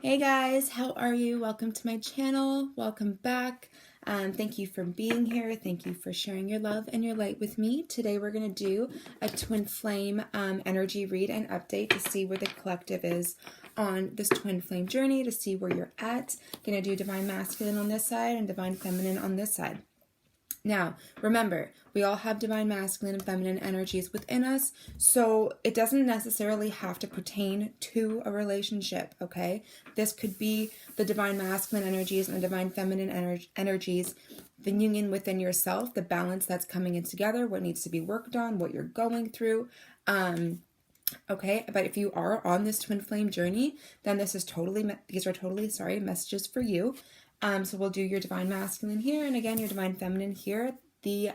Hey guys, how are you? Welcome to my channel. Welcome back. Thank you for being here. Thank you for sharing your love and your light with me. Today we're going to do a twin flame energy read and update to see where the collective is on this twin flame journey, to see where you're at. Going to do divine masculine on this side and divine feminine on this side. Now, remember, we all have divine masculine and feminine energies within us, so it doesn't necessarily have to pertain to a relationship, okay? This could be the divine masculine energies and the divine feminine energies, the union within yourself, the balance that's coming in together, what needs to be worked on, what you're going through, okay? But if you are on this twin flame journey, then these are totally messages for you. So we'll do your divine masculine here, and again, your divine feminine here. The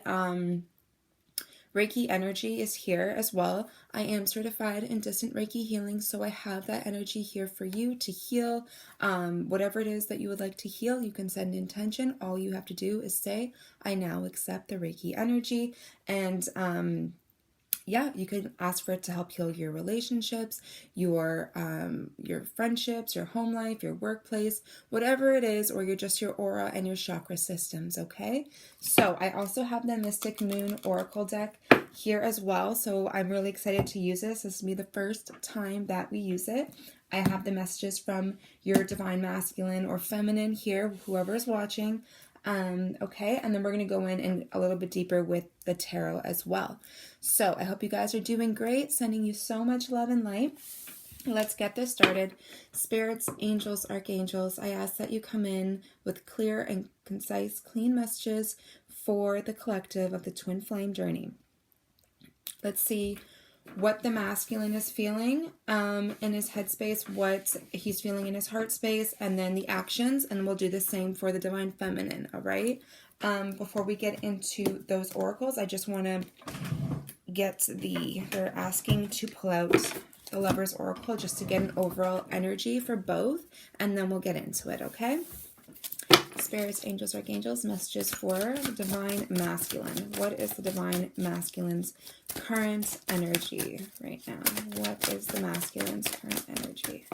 Reiki energy is here as well. I am certified in distant Reiki healing, so I have that energy here for you to heal. Whatever it is that you would like to heal, you can send intention. All you have to do is say, I now accept the Reiki energy, and yeah, you can ask for it to help heal your relationships, your friendships, your home life, your workplace, whatever it is, or just your aura and your chakra systems, okay? So I also have the Mystic Moon Oracle deck here as well, so I'm really excited to use this. This will be the first time that we use it. I have the messages from your divine masculine or feminine here, whoever's watching. Okay, and then we're going to go in a little bit deeper with the tarot as well. So I hope you guys are doing great. Sending you so much love and light. Let's get this started. Spirits, angels, archangels, I ask that you come in with clear and concise, clean messages for the collective of the twin flame journey. Let's see what the masculine is feeling in his headspace, what he's feeling in his heart space, and then the actions, and we'll do the same for the divine feminine, all right? Before we get into those oracles, I just want to get they're asking to pull out the Lover's Oracle just to get an overall energy for both, and then we'll get into it, okay? Spirits, angels, archangels, messages for the divine masculine. What is the divine masculine's current energy right now? What is the masculine's current energy?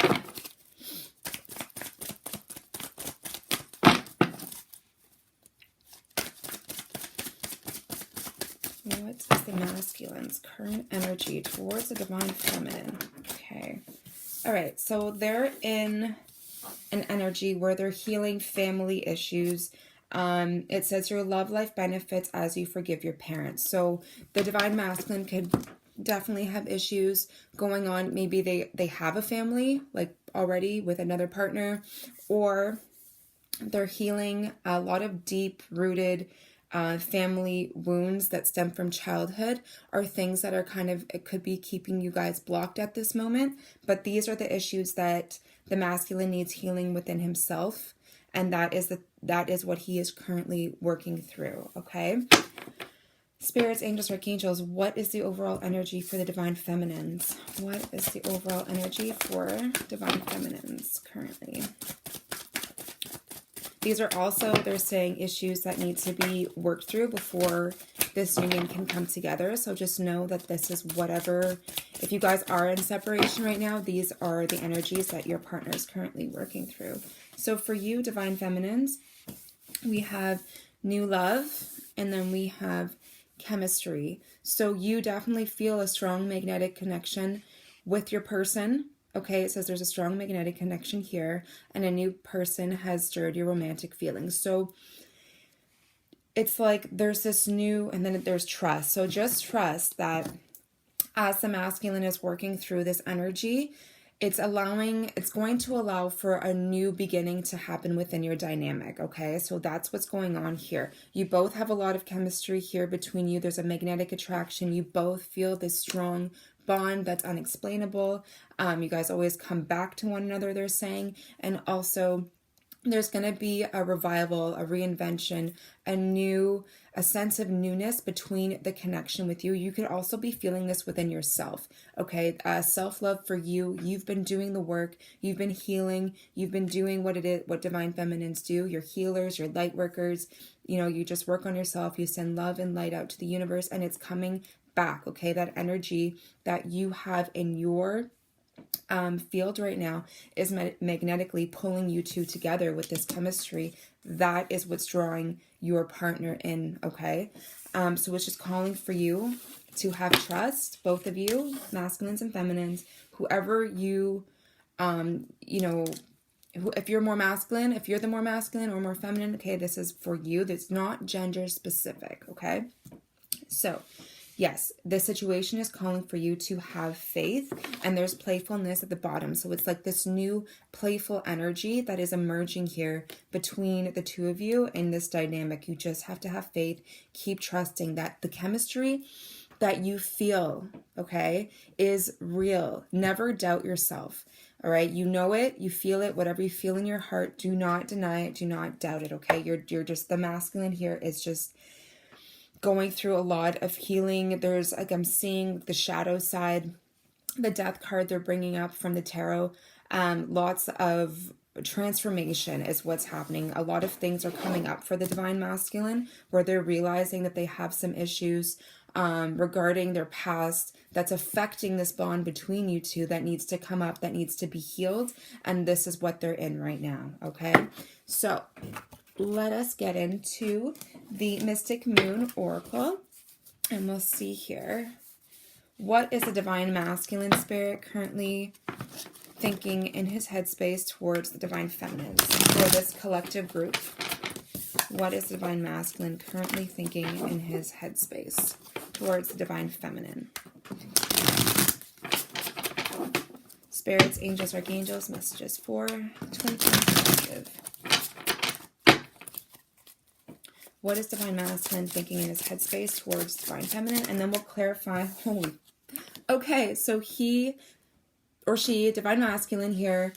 What is the masculine's current energy towards the divine feminine? Okay. All right, so they're in an energy where they're healing family issues. It says your love life benefits as you forgive your parents. So the divine masculine could definitely have issues going on. Maybe they have a family like already with another partner, or they're healing a lot of deep rooted family wounds that stem from childhood, are things that are it could be keeping you guys blocked at this moment. But these are the issues that the masculine needs healing within himself, and that is what he is currently working through, okay? Spirits, angels, archangels, what is the overall energy for the divine feminines? What is the overall energy for divine feminines currently? These are also, they're saying, issues that need to be worked through before this union can come together. So just know that this is whatever, if you guys are in separation right now, these are the energies that your partner is currently working through. So for you, divine feminines, we have new love, and then we have chemistry. So you definitely feel a strong magnetic connection with your person. Okay, it says there's a strong magnetic connection here, and a new person has stirred your romantic feelings. So it's like there's this new, and then there's trust. So just trust that as the masculine is working through this energy, it's going to allow for a new beginning to happen within your dynamic, okay? So that's what's going on here. You both have a lot of chemistry here between you. There's a magnetic attraction. You both feel this strong bond that's unexplainable. You guys always come back to one another, they're saying. And also, there's going to be a revival, a reinvention, a sense of newness between the connection with you. You could also be feeling this within yourself, okay? Self-love for you. You've been doing the work. You've been healing. You've been doing what divine feminines do. You're healers, you're light workers. You know, you just work on yourself. You send love and light out to the universe, and it's coming back, okay? That energy that you have in your field right now is magnetically pulling you two together with this chemistry. That is what's drawing your partner in, okay? So it's just calling for you to have trust, both of you, masculines and feminines, whoever you, if you're more masculine, if you're the more masculine or more feminine, okay, this is for you. That's not gender specific, okay? So, yes, the situation is calling for you to have faith, and there's playfulness at the bottom. So it's like this new playful energy that is emerging here between the two of you in this dynamic. You just have to have faith, keep trusting that the chemistry that you feel, okay, is real. Never doubt yourself. All right, you know it, you feel it, whatever you feel in your heart, do not deny it, do not doubt it, okay? You're just, the masculine here is just going through a lot of healing. There's, like, I'm seeing the shadow side, the death card they're bringing up from the tarot. Lots of transformation is what's happening. A lot of things are coming up for the divine masculine where they're realizing that they have some issues regarding their past that's affecting this bond between you two that needs to come up, that needs to be healed. And this is what they're in right now, okay? So let us get into the Mystic Moon Oracle, and we'll see here. What is the divine masculine spirit currently thinking in his headspace towards the divine feminine for this collective group? What is the divine masculine currently thinking in his headspace towards the divine feminine? Spirits, angels, archangels, messages for Twin Flame collective. What is divine masculine thinking in his headspace towards divine feminine? And then we'll clarify. Holy. Okay, so he or she, divine masculine here,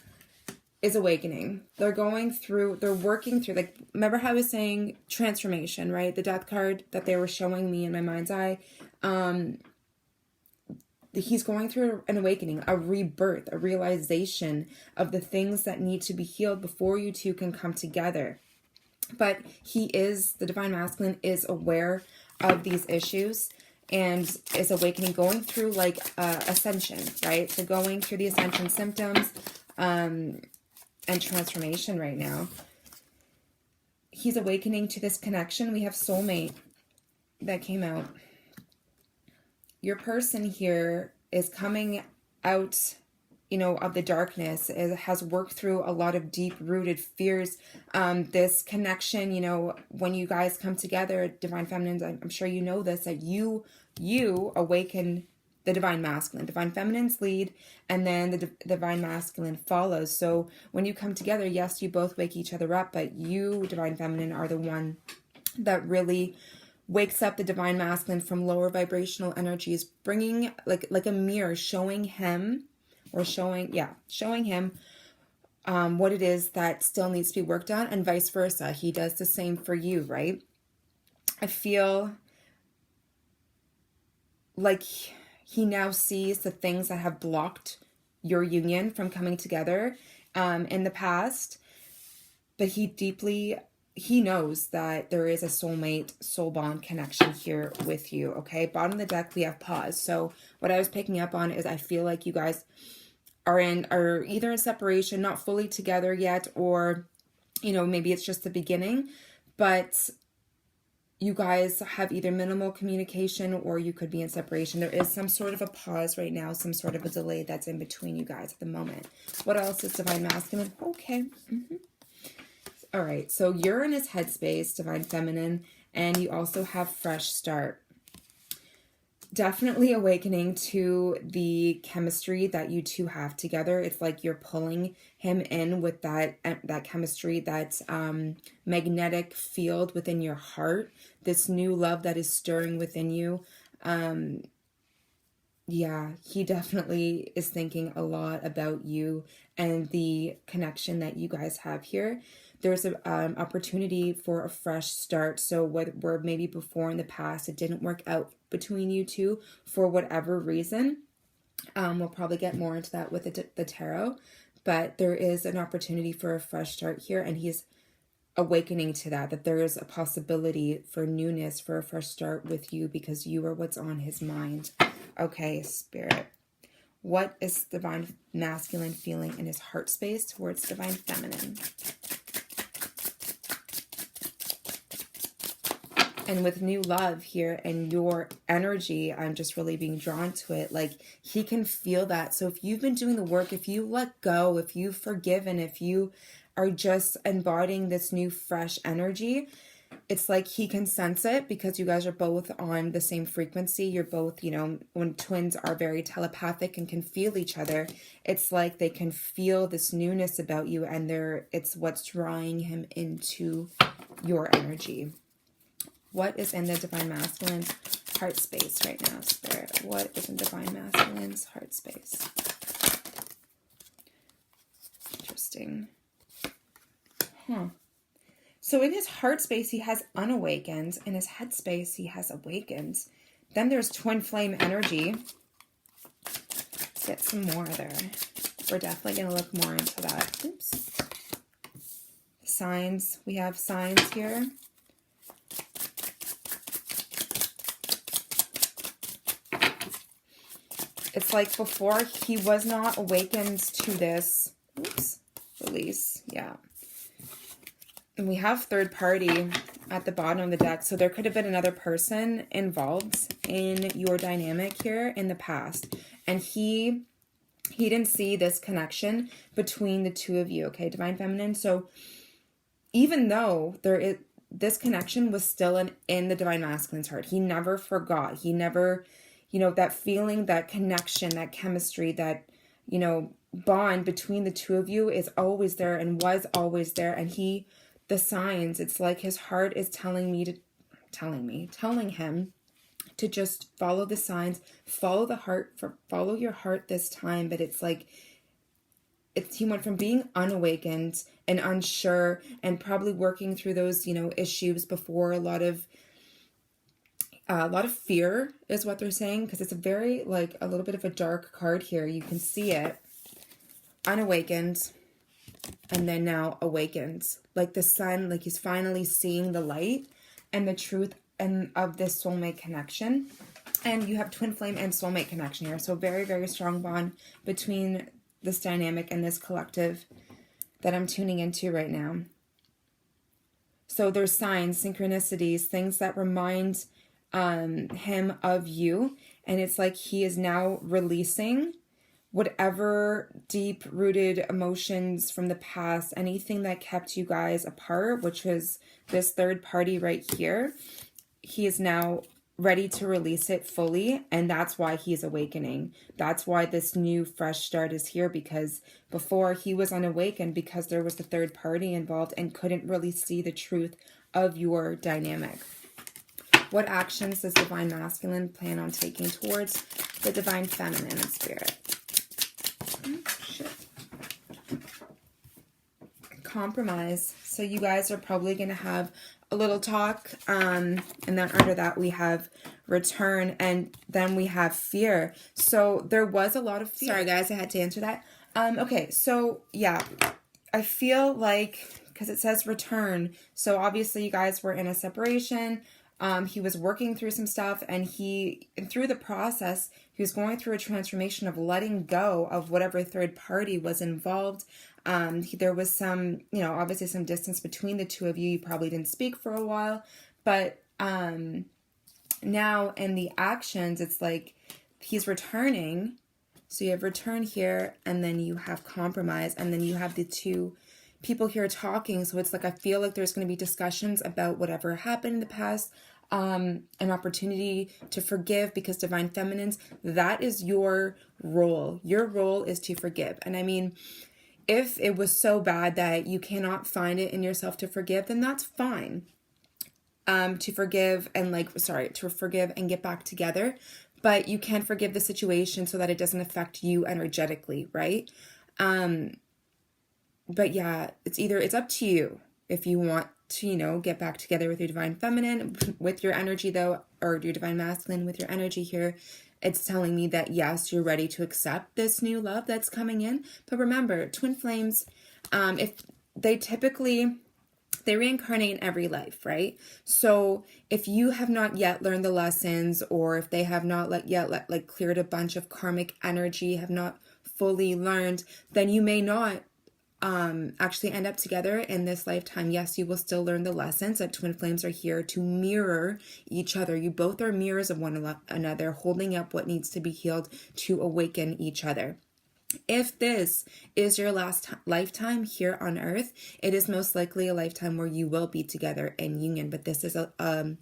is awakening. They're working through, like, remember how I was saying transformation, right? The death card that they were showing me in my mind's eye. He's going through an awakening, a rebirth, a realization of the things that need to be healed before you two can come together. But the divine masculine is aware of these issues and is awakening, going through like ascension, right? So going through the ascension symptoms and transformation right now. He's awakening to this connection. We have soulmate that came out. Your person here is coming out, of the darkness. It has worked through a lot of deep-rooted fears. This connection, when you guys come together, divine feminines, I'm sure you know this, that you awaken the divine masculine. Divine feminines lead, and then the divine masculine follows. So when you come together, yes, you both wake each other up, but you, divine feminine, are the one that really wakes up the divine masculine from lower vibrational energies, bringing like a mirror, showing him what it is that still needs to be worked on, and vice versa. He does the same for you, right? I feel like he now sees the things that have blocked your union from coming together in the past, but he knows that there is a soulmate, soul bond connection here with you, okay? Bottom of the deck, we have pause. So what I was picking up on is I feel like you guys are either in separation, not fully together yet, or, maybe it's just the beginning, but you guys have either minimal communication or you could be in separation. There is some sort of a pause right now, some sort of a delay that's in between you guys at the moment. What else is divine masculine? Okay. All right, so you're in his headspace, divine feminine, and you also have fresh start. Definitely awakening to the chemistry that you two have together. It's like you're pulling him in with that chemistry, that magnetic field within your heart, this new love that is stirring within you. Yeah, he definitely is thinking a lot about you and the connection that you guys have here. There's an opportunity for a fresh start. So where maybe before in the past it didn't work out between you two for whatever reason. We'll probably get more into that with the tarot. But there is an opportunity for a fresh start here. And he's awakening to that there is a possibility for newness, for a fresh start with you, because you are what's on his mind. Okay, Spirit. What is divine masculine feeling in his heart space towards divine feminine? And with new love here and your energy, I'm just really being drawn to it. Like, he can feel that. So if you've been doing the work, if you let go, if you've forgiven, if you are just embodying this new fresh energy, it's like he can sense it because you guys are both on the same frequency. You're both, you know, when twins are very telepathic and can feel each other, it's like they can feel this newness about you, and it's what's drawing him into your energy. What is in the divine masculine's heart space right now, Spirit? What is in divine masculine's heart space? Interesting. So in his heart space, he has unawakened. In his head space, he has awakened. Then there's twin flame energy. Let's get some more there. We're definitely going to look more into that. Oops. Signs. We have signs here. It's like before he was not awakened to this. Oops. Release. Yeah. And we have third party at the bottom of the deck. So there could have been another person involved in your dynamic here in the past. And he didn't see this connection between the two of you, okay, divine feminine. So even though this connection was still in the divine masculine's heart, he never forgot. He never, you know, that feeling, that connection, that chemistry, that, you know, bond between the two of you is always there and was always there. And the signs, it's like his heart is telling him to just follow the signs, follow the heart, follow your heart this time. But it's like, he went from being unawakened and unsure and probably working through those, you know, issues before. A lot of fear is what they're saying, because it's a very, like, a little bit of a dark card here. You can see it. Unawakened. And then now awakens, like the sun, like he's finally seeing the light and the truth and of this soulmate connection. And you have twin flame and soulmate connection here. So very, very strong bond between this dynamic and this collective that I'm tuning into right now. So there's signs, synchronicities, things that remind him of you. And it's like he is now releasing whatever deep-rooted emotions from the past, anything that kept you guys apart, which was this third party right here. He is now ready to release it fully, and that's why he's awakening. That's why this new fresh start is here, because before he was unawakened because there was the third party involved and couldn't really see the truth of your dynamic. What actions does divine masculine plan on taking towards the divine feminine spirit? Compromise. So you guys are probably going to have a little talk, and then under that we have return, and then we have fear. So there was a lot of fear. Sorry guys, I had to answer that. Okay, so yeah, I feel like, because it says return, so obviously you guys were in a separation. He was working through some stuff, and through the process, he was going through a transformation of letting go of whatever third party was involved. There was some, you know, obviously some distance between the two of you. You probably didn't speak for a while, but now in the actions, it's like he's returning. So you have return here, and then you have compromise, and then you have the two people here talking. So it's like, I feel like there's going to be discussions about whatever happened in the past, an opportunity to forgive, because divine feminines, that is your role. Your role is to forgive. And I mean, if it was so bad that you cannot find it in yourself to forgive, then that's fine. To forgive and get back together. But you can forgive the situation so that it doesn't affect you energetically, right? But yeah, it's up to you if you want to, you know, get back together with your divine feminine, with your energy though, or your divine masculine with your energy here. It's telling me that yes, you're ready to accept this new love that's coming in. But remember, twin flames, if they typically they reincarnate in every life, right? So if you have not yet learned the lessons, or if they have not yet cleared a bunch of karmic energy, have not fully learned, then you may not actually end up together in this lifetime. Yes, you will still learn the lessons that twin flames are here to mirror each other. You both are mirrors of one another, holding up what needs to be healed to awaken each other. If this is your last lifetime here on earth, it is most likely a lifetime where you will be together in union. But this is a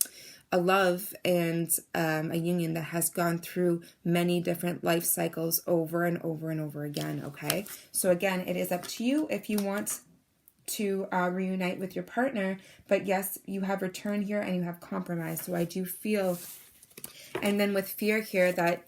love and a union that has gone through many different life cycles over and over and over again, okay? So again, it is up to you if you want to reunite with your partner. But yes, you have return here and you have compromise. So I do feel... And then with fear here, that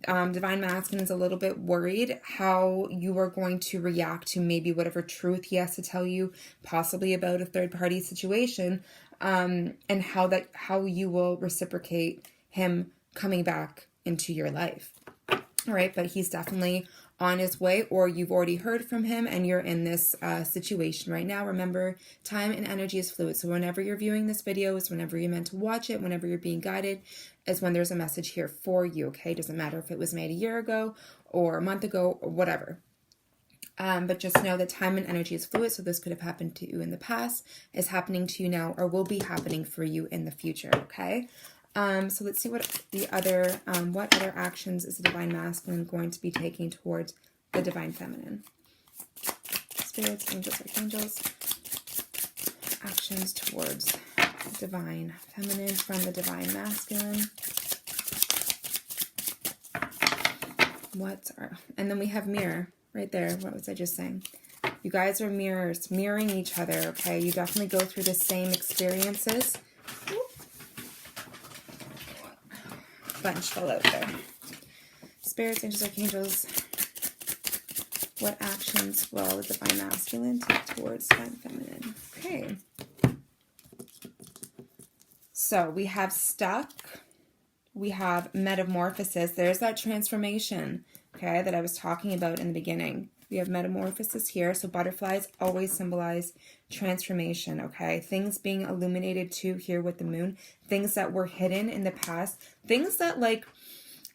Divine Masculine is a little bit worried how you are going to react to maybe whatever truth he has to tell you, possibly about a third-party situation, and how you will reciprocate him coming back into your life. All right, but he's definitely on his way, or you've already heard from him and you're in this situation right now. Remember, time and energy is fluid. So whenever you're viewing this video is whenever you're meant to watch it, whenever you're being guided is when there's a message here for you, okay? Doesn't matter if it was made a year ago or a month ago or whatever. But just know that time and energy is fluid, so this could have happened to you in the past, is happening to you now, or will be happening for you in the future, okay? So let's see what other actions is the Divine Masculine going to be taking towards the Divine Feminine. Spirits, angels, archangels. Actions towards Divine Feminine from the Divine Masculine. And then we have mirror right there. What was I just saying? You guys are mirrors, mirroring each other, okay? You definitely go through the same experiences. Bunch fell out there. Spirits, angels, archangels. What actions will the Divine Masculine take towards Divine Feminine? Okay. So we have stuck. We have metamorphosis. There's that transformation, okay, that I was talking about in the beginning. We have metamorphosis here. So butterflies always symbolize transformation, okay? Things being illuminated too here with the moon. Things that were hidden in the past. Things that like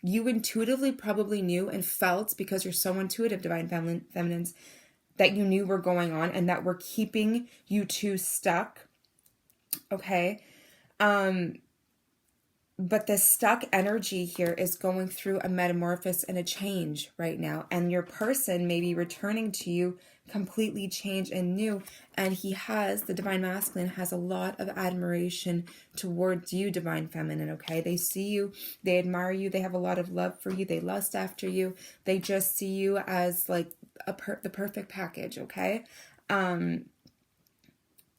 you intuitively probably knew and felt because you're so intuitive, Divine Feminines, that you knew were going on and that were keeping you two stuck, okay? But the stuck energy here is going through a metamorphosis and a change right now. And your person may be returning to you completely changed and new. And the Divine Masculine has a lot of admiration towards you, Divine Feminine, okay? They see you, they admire you, they have a lot of love for you, they lust after you. They just see you as like the perfect package, okay?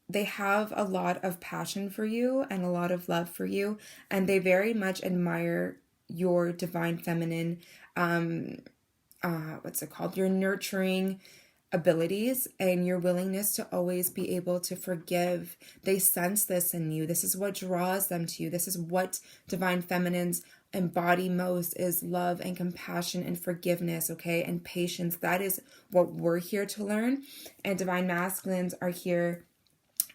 They have a lot of passion for you and a lot of love for you, and they very much admire your Divine Feminine, your nurturing abilities and your willingness to always be able to forgive. They sense this in you. This is what draws them to you. This is what Divine Feminines embody most, is love and compassion and forgiveness, okay, and patience. That is what we're here to learn, and Divine Masculines are here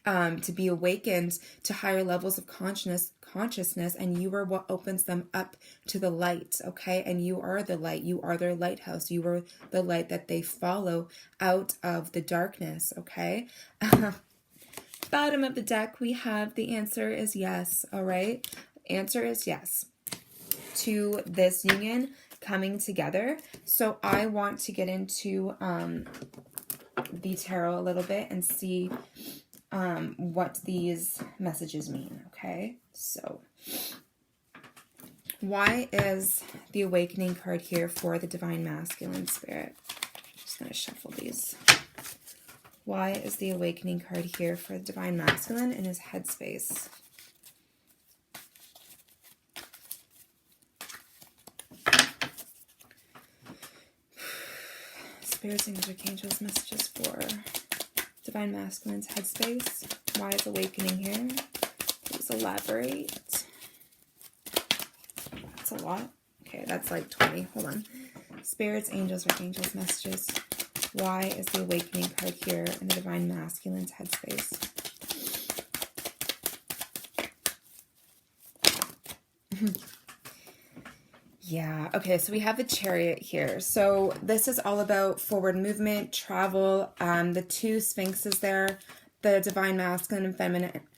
to be awakened to higher levels of consciousness, and you are what opens them up to the light, okay? And you are the light. You are their lighthouse. You are the light that they follow out of the darkness, okay? Bottom of the deck, we have the answer is yes, all right? Answer is yes to this union coming together. So I want to get into the tarot a little bit and see what these messages mean, okay? So why is the Awakening card here for the Divine Masculine Spirit? Just going to shuffle these. Why is the Awakening card here for the Divine Masculine in his headspace? Spirits, angels, archangels, messages for Divine Masculine's headspace. Why is Awakening here? Please elaborate. That's a lot. Okay, that's like 20. Hold on. Spirits, angels, archangels, messages. Why is the Awakening card here in the Divine Masculine's headspace? Yeah, okay, so we have the Chariot here. So this is all about forward movement, travel, the two sphinxes there, the divine masculine and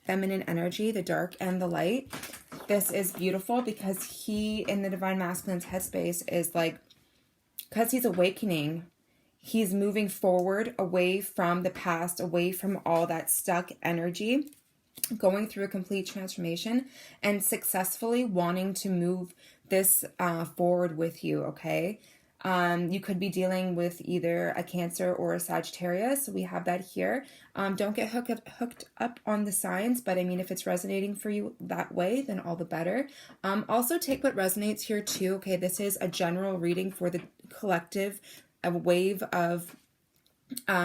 feminine energy, the dark and the light. This is beautiful because he, in the divine masculine's headspace, is like, because he's awakening, he's moving forward away from the past, away from all that stuck energy, going through a complete transformation and successfully wanting to move this forward with you, okay? You could be dealing with either a Cancer or a Sagittarius. We have that here. Don't get hooked up on the signs, but I mean, if it's resonating for you that way, then all the better. Also take what resonates here too, okay? This is a general reading for the collective, a wave of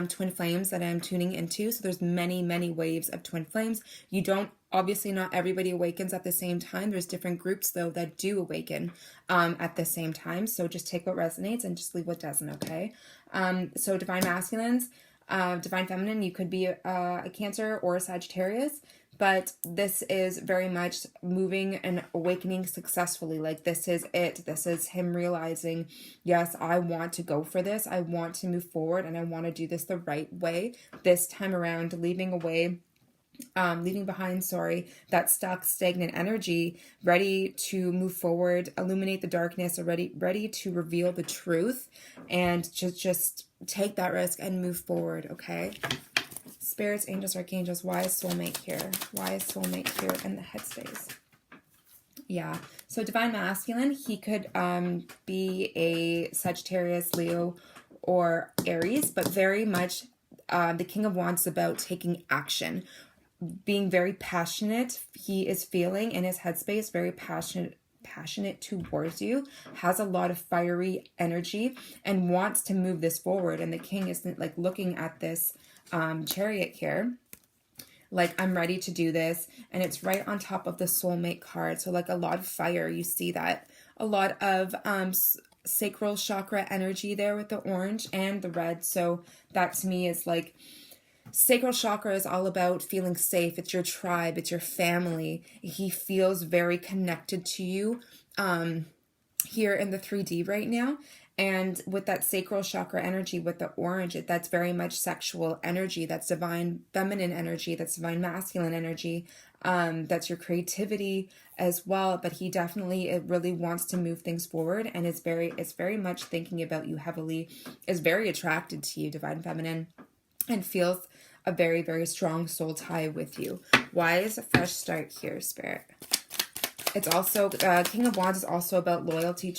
twin flames that I'm tuning into. So there's many waves of twin flames. You don't, obviously not everybody awakens at the same time. There's different groups though that do awaken at the same time. So just take what resonates and just leave what doesn't, okay? So divine masculines, divine feminine, you could be a Cancer or a Sagittarius, but this is very much moving and awakening successfully. Like this is it. This is him realizing, yes, I want to go for this. I want to move forward and I want to do this the right way this time around, leaving behind, that stuck, stagnant energy, ready to move forward, illuminate the darkness, or ready to reveal the truth, and just take that risk and move forward, okay? Spirits, angels, archangels, why is soulmate here? Why is soulmate here in the headspace? Yeah, so divine masculine, he could be a Sagittarius, Leo, or Aries, but very much the King of Wands is about taking action, being very passionate. He is feeling in his headspace very passionate towards you, has a lot of fiery energy, and wants to move this forward. And the King isn't like looking at this Chariot here like, I'm ready to do this, and it's right on top of the soulmate card. So like a lot of fire, you see that, a lot of sacral chakra energy there with the orange and the red. So that to me is like, sacral chakra is all about feeling safe. It's your tribe, it's your family. He feels very connected to you here in the 3D right now. And with that sacral chakra energy, with the orange, that's very much sexual energy. That's divine feminine energy. That's divine masculine energy. That's your creativity as well. But he definitely, it really wants to move things forward. And it's very much thinking about you heavily, is very attracted to you, divine feminine, and feels a very strong soul tie with you. Why is a fresh start here, Spirit? It's also, King of Wands is also about loyalty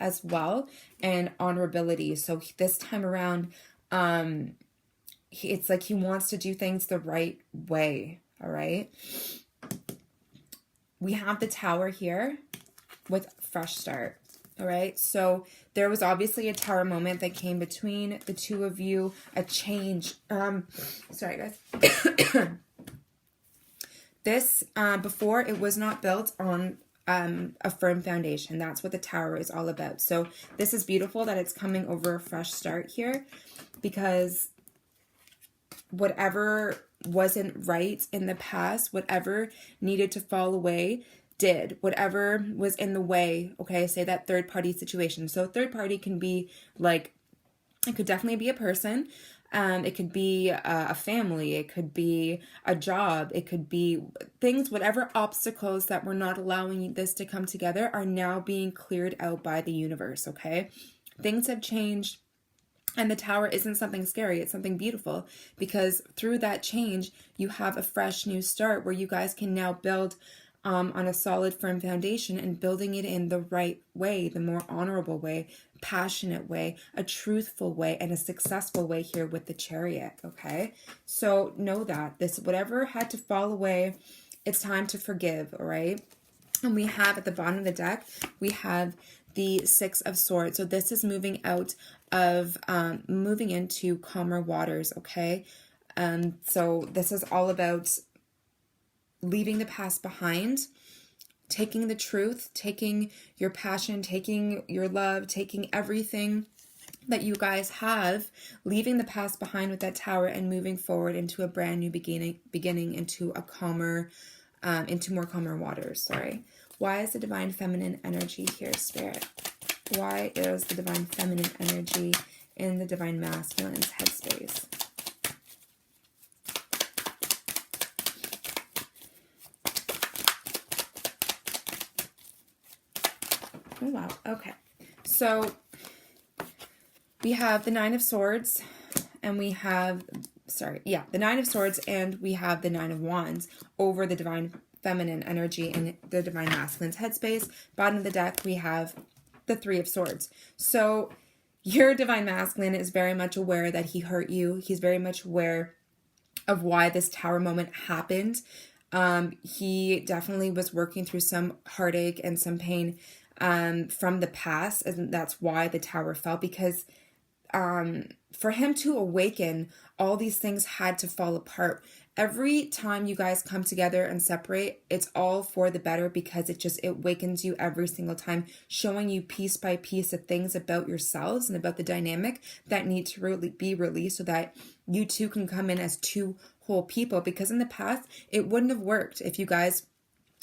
as well, and honorability. So this time around, it's like he wants to do things the right way, all right? We have the Tower here with fresh start, all right? So there was obviously a Tower moment that came between the two of you, a change. Sorry, guys. This, before, it was not built on a firm foundation. That's what the Tower is all about. So this is beautiful that it's coming over a fresh start here, because whatever wasn't right in the past, whatever needed to fall away, did. Whatever was in the way, okay, say that third party situation. So third party can be like, it could definitely be a person. It could be a family, it could be a job, it could be things, whatever obstacles that were not allowing this to come together are now being cleared out by the universe, okay? Things have changed, and the Tower isn't something scary, it's something beautiful, because through that change, you have a fresh new start where you guys can now build on a solid, firm foundation, and building it in the right way, the more honorable way, passionate way, a truthful way, and a successful way here with the Chariot, okay? So know that this, whatever had to fall away, it's time to forgive, all right? And we have at the bottom of the deck, we have the Six of Swords. So this is moving out of, moving into calmer waters, okay? So this is all about leaving the past behind, taking the truth, taking your passion, taking your love, taking everything that you guys have, leaving the past behind with that Tower, and moving forward into a brand new beginning into a calmer, into more calmer waters. Sorry. Why is the divine feminine energy here, Spirit? Why is the divine feminine energy in the divine masculine's headspace? Oh, wow. Okay. So we have the Nine of Swords, and we have, the Nine of Swords, and we have the Nine of Wands over the divine feminine energy in the divine masculine's headspace. Bottom of the deck, we have the Three of Swords. So your divine masculine is very much aware that he hurt you. He's very much aware of why this tower moment happened. He definitely was working through some heartache and some pain from the past, and that's why the tower fell, because for him to awaken, all these things had to fall apart. Every time you guys come together and separate, it's all for the better, because it wakens you every single time, showing you piece by piece the things about yourselves and about the dynamic that need to really be released, so that you two can come in as two whole people. Because in the past, it wouldn't have worked if you guys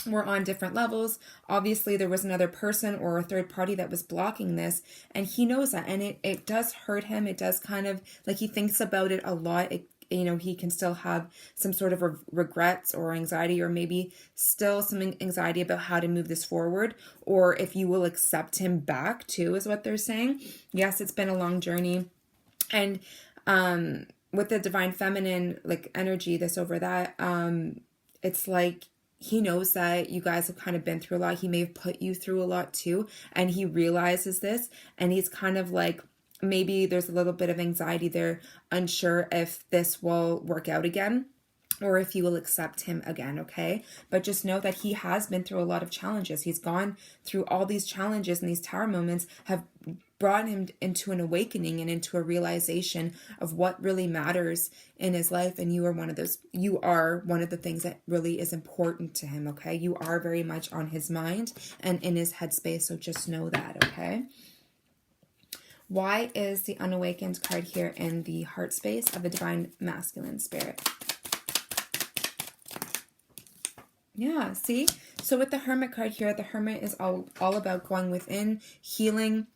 were on different levels. Obviously, there was another person or a third party that was blocking this, and he knows that, and it does hurt him. It does kind of, like, he thinks about it a lot. He can still have some sort of regrets or anxiety, or maybe still some anxiety about how to move this forward, or if you will accept him back too, is what they're saying. Yes, it's been a long journey, and with the divine feminine, like, energy, this over that, it's like, he knows that you guys have kind of been through a lot. He may have put you through a lot too, and he realizes this, and he's kind of like, maybe there's a little bit of anxiety there, unsure if this will work out again, or if you will accept him again, okay? But just know that he has been through a lot of challenges. He's gone through all these challenges, and these tower moments have brought him into an awakening and into a realization of what really matters in his life. And you are one of the things that really is important to him, okay? You are very much on his mind and in his headspace, so just know that, okay? Why is the unawakened card here in the heart space of the divine masculine, Spirit? Yeah, see? So with the Hermit card here, the Hermit is all about going within, healing.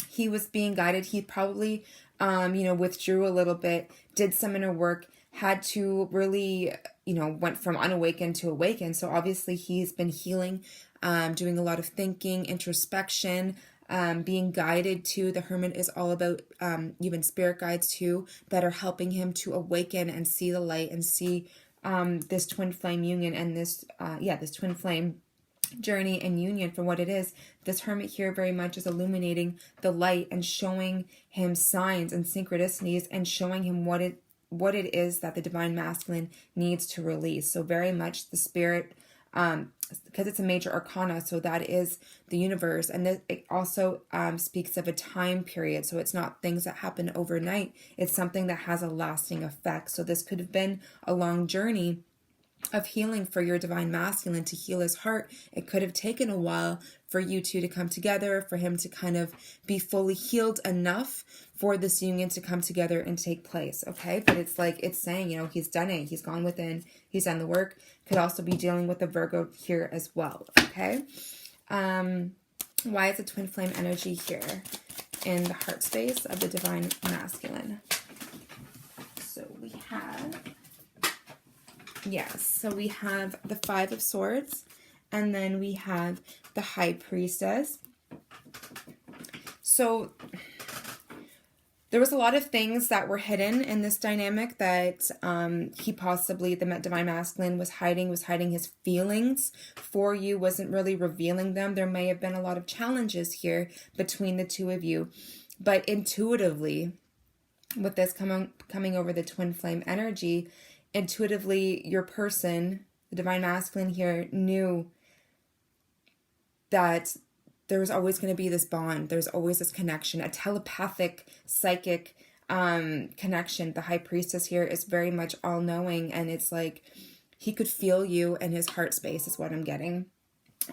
He was being guided. He probably, withdrew a little bit, did some inner work, had to really, went from unawakened to awakened. So obviously he's been healing, doing a lot of thinking, introspection, being guided too. The Hermit is all about even spirit guides too, that are helping him to awaken and see the light and see this twin flame union and this twin flame journey and union for what it is. This Hermit here very much is illuminating the light and showing him signs and synchronicities, and showing him what it is that the divine masculine needs to release. So very much the Spirit, because it's a major arcana, so that is the universe, and it also speaks of a time period. So it's not things that happen overnight, it's something that has a lasting effect. So this could have been a long journey of healing for your divine masculine to heal his heart. It could have taken a while for you two to come together, for him to kind of be fully healed enough for this union to come together and take place, okay? But it's like, it's saying, he's done it. He's gone within. He's done the work. Could also be dealing with the Virgo here as well, okay? Why is the twin flame energy here in the heart space of the divine masculine? So we have... Yes, so we have the Five of Swords, and then we have the High Priestess. So there was a lot of things that were hidden in this dynamic that he possibly, the divine masculine, was hiding his feelings for you, wasn't really revealing them. There may have been a lot of challenges here between the two of you, but intuitively, with this coming over the twin flame energy, intuitively, your person, the divine masculine here, knew that there was always going to be this bond. There's always this connection, a telepathic, psychic connection. The High Priestess here is very much all-knowing, and it's like he could feel you in his heart space is what I'm getting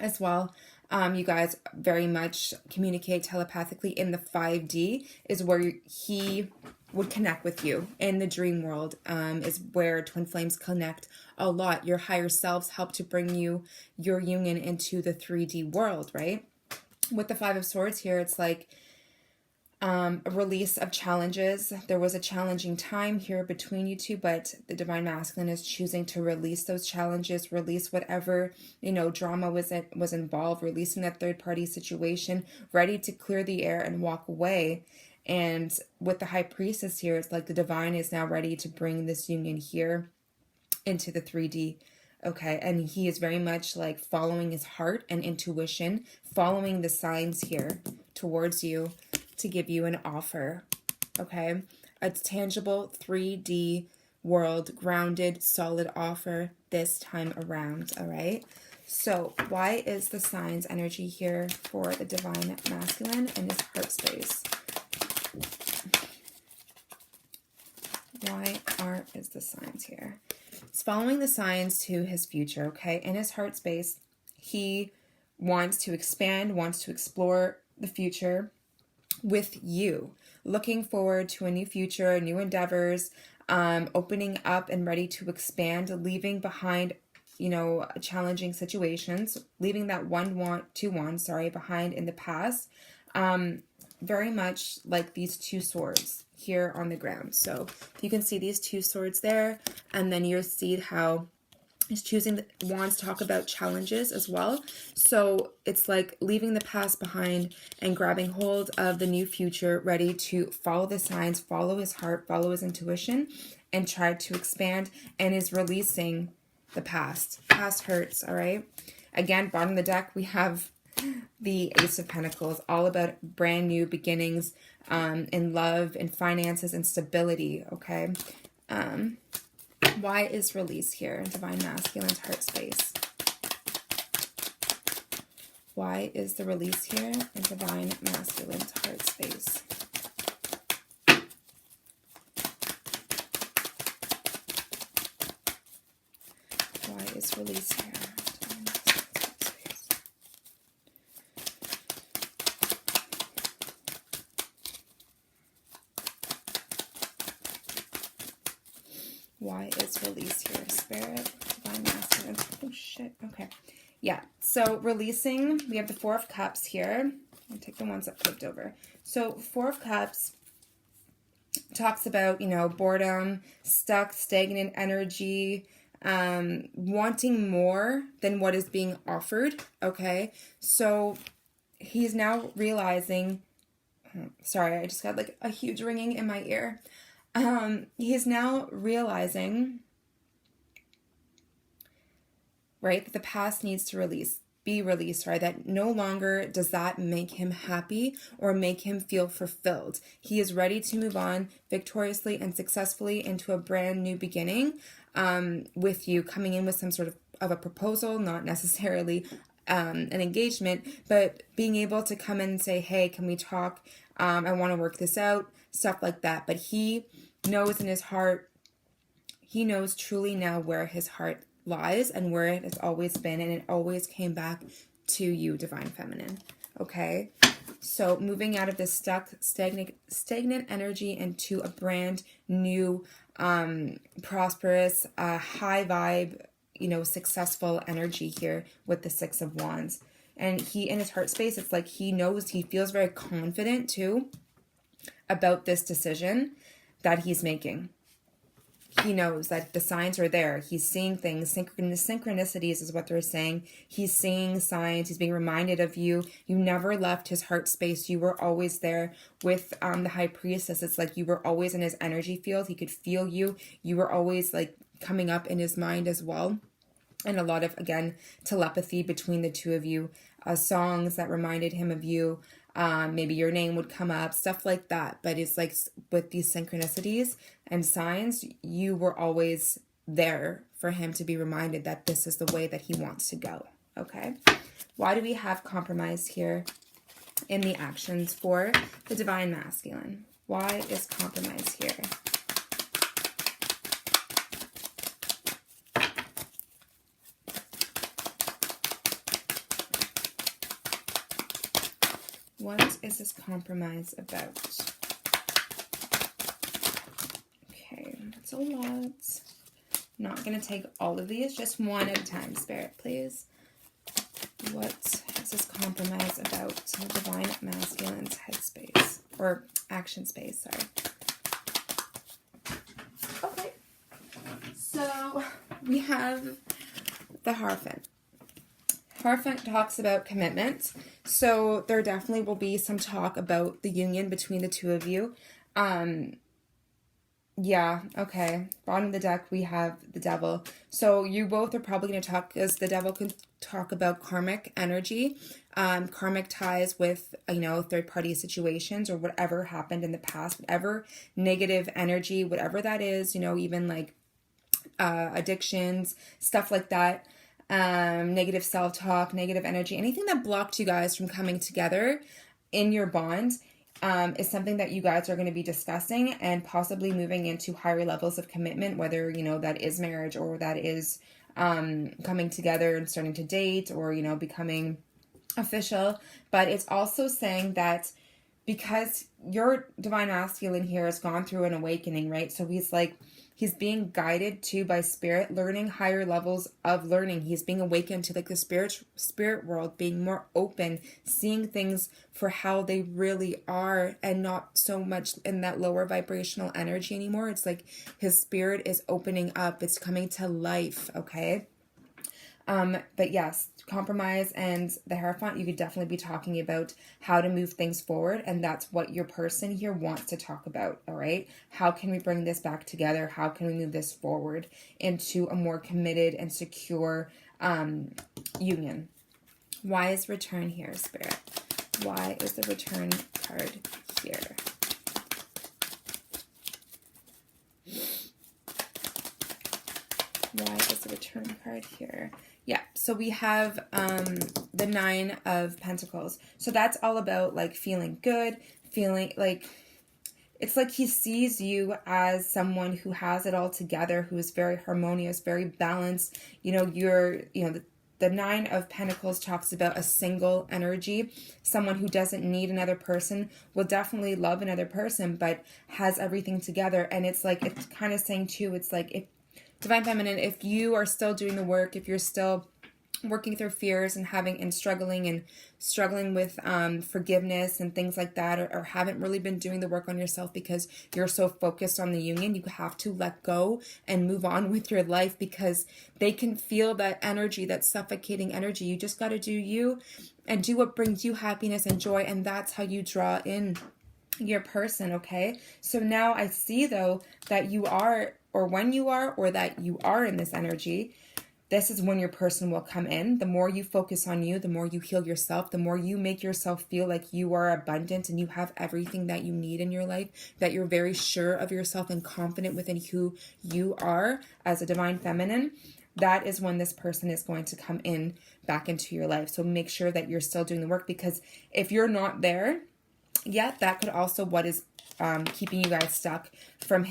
as well. You guys very much communicate telepathically in the 5D is where he would connect with you in the dream world, is where twin flames connect a lot. Your higher selves help to bring you your union into the 3D world, right? With the Five of Swords here, it's like a release of challenges. There was a challenging time here between you two, but the Divine Masculine is choosing to release those challenges, release whatever, drama was involved, releasing that third party situation, ready to clear the air and walk away. And with the High Priestess here, it's like the Divine is now ready to bring this union here into the 3D. Okay, and he is very much like following his heart and intuition, following the signs here towards you to give you an offer. Okay, a tangible 3D world, grounded, solid offer this time around. All right, so why is the signs energy here for the Divine Masculine and his heart space? Why is the signs here? It's following the signs to his future, okay? In his heart space, he wants to expand, wants to explore the future with you, looking forward to a new future, new endeavors, opening up and ready to expand, leaving behind, challenging situations, leaving that two wands behind in the past. Very much like these two swords here on the ground. So you can see these two swords there, and then you'll see how he's choosing wands talk about challenges as well. So it's like leaving the past behind and grabbing hold of the new future, ready to follow the signs, follow his heart, follow his intuition, and try to expand, and is releasing the past. Past hurts, all right? Again, bottom of the deck, we have the Ace of Pentacles, all about brand new beginnings in love and finances and stability, okay? Why is release here in Divine Masculine's heart space? Why is the release here in Divine Masculine's heart space? Why is release here? Why is release here? Spirit, Divine Masculine. Oh, shit. Okay. Yeah. So releasing, we have the Four of Cups here. I'll take the ones that flipped over. So Four of Cups talks about, boredom, stuck, stagnant energy, wanting more than what is being offered. Okay. So he's now realizing, sorry, I just got like a huge ringing in my ear. He's now realizing, right, that the past needs to be released, right? That no longer does that make him happy or make him feel fulfilled. He is ready to move on victoriously and successfully into a brand new beginning, with you, coming in with some sort of a proposal, not necessarily an engagement, but being able to come in and say, hey, can we talk? I want to work this out, stuff like that. But he knows in his heart, he knows truly now where his heart lies and where it has always been, and it always came back to you, Divine Feminine. Okay, so moving out of this stuck, stagnant energy into a brand new, prosperous, high vibe, successful energy here with the Six of Wands. And he, in his heart space, it's like he knows, he feels very confident too about this decision that he's making. He knows that the signs are there. He's seeing things. Synchronicities is what they're saying. He's seeing signs. He's being reminded of you. You never left his heart space. You were always there with the High Priestess. It's like you were always in his energy field. He could feel you. You were always like coming up in his mind as well. And a lot of, again, telepathy between the two of you. Songs that reminded him of you. Maybe your name would come up, stuff like that. But it's like with these synchronicities and signs, you were always there for him to be reminded that this is the way that he wants to go. Okay. Why do we have compromise here in the actions for the Divine Masculine? Why is compromise here? What is this compromise about? It's a lot. Not going to take all of these, just one at a time, Spirit, please. What is this compromise about? The Divine Masculine's headspace, or action space, sorry. Okay. So we have the Hierophant. Hierophant talks about commitment. So there definitely will be some talk about the union between the two of you. Yeah, okay. Bottom of the deck, we have the Devil. So you both are probably going to talk, because the Devil can talk about karmic energy, karmic ties with, third-party situations or whatever happened in the past, whatever negative energy, whatever that is, even like addictions, stuff like that, negative self-talk, negative energy, anything that blocked you guys from coming together in your bond. Is something that you guys are going to be discussing and possibly moving into higher levels of commitment, whether, that is marriage or that is coming together and starting to date or, becoming official. But it's also saying that because your Divine Masculine here has gone through an awakening, right? So he's being guided to by spirit, learning higher levels of learning. He's being awakened to like the spirit world, being more open, seeing things for how they really are and not so much in that lower vibrational energy anymore. It's like his spirit is opening up. It's coming to life. Okay. But yes, compromise and the Hierophant, you could definitely be talking about how to move things forward. And that's what your person here wants to talk about. All right. How can we bring this back together? How can we move this forward into a more committed and secure, union? Why is Return here, Spirit? Why is the Return card here? Why is the Return card here? Yeah, so we have the Nine of Pentacles. So that's all about like feeling good, feeling like it's like he sees you as someone who has it all together, who is very harmonious, very balanced. The Nine of Pentacles talks about a single energy. Someone who doesn't need another person, will definitely love another person, but has everything together. And it's like, it's kind of saying too, it's like if Divine Feminine, if you are still doing the work, if you're still working through fears and struggling with forgiveness and things like that, or haven't really been doing the work on yourself because you're so focused on the union, you have to let go and move on with your life, because they can feel that energy, that suffocating energy. You just got to do you and do what brings you happiness and joy, and that's how you draw in your person. Okay, so now I see though that you are, or when you are, or that you are in this energy, this is when your person will come in. The more you focus on you, the more you heal yourself, the more you make yourself feel like you are abundant and you have everything that you need in your life, that you're very sure of yourself and confident within who you are as a Divine Feminine, that is when this person is going to come in back into your life. So make sure that you're still doing the work, because if you're not there yet, that could also what is keeping you guys stuck from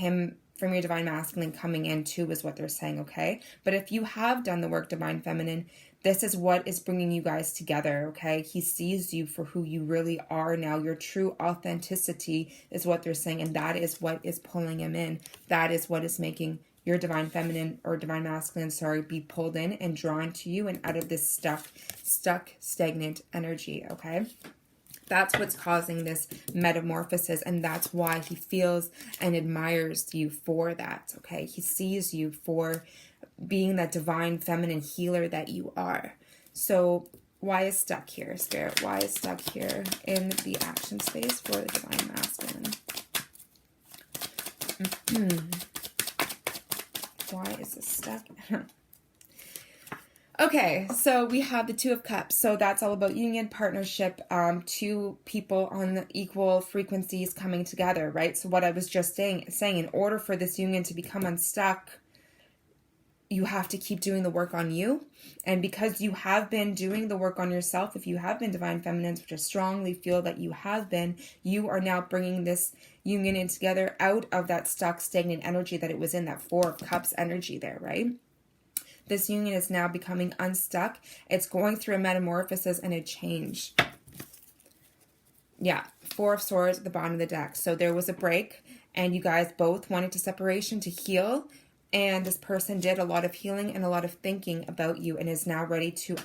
your Divine Masculine coming in too, is what they're saying, okay? But if you have done the work, Divine Feminine, this is what is bringing you guys together, okay? He sees you for who you really are now. Your true authenticity is what they're saying, and that is what is pulling him in. That is what is making your Divine Feminine, or Divine Masculine, be pulled in and drawn to you and out of this stuck, stagnant energy, okay? That's what's causing this metamorphosis, and that's why he feels and admires you for that, okay? He sees you for being that Divine Feminine healer that you are. So why is stuck here, Spirit? Why is stuck here in the action space for the Divine Masculine? Why is this stuck? Okay, so we have the Two of Cups. So that's all about union, partnership, two people on equal frequencies coming together, right? So what I was just saying, in order for this union to become unstuck, you have to keep doing the work on you. And because you have been doing the work on yourself, if you have been Divine Feminines, which I strongly feel that you have been, you are now bringing this union in together out of that stuck, stagnant energy that it was in, that Four of Cups energy there, right? This union is now becoming unstuck. It's going through a metamorphosis and a change. Yeah, Four of Swords at the bottom of the deck. So there was a break, and you guys both wanted to separation to heal. And this person did a lot of healing and a lot of thinking about you and is now ready to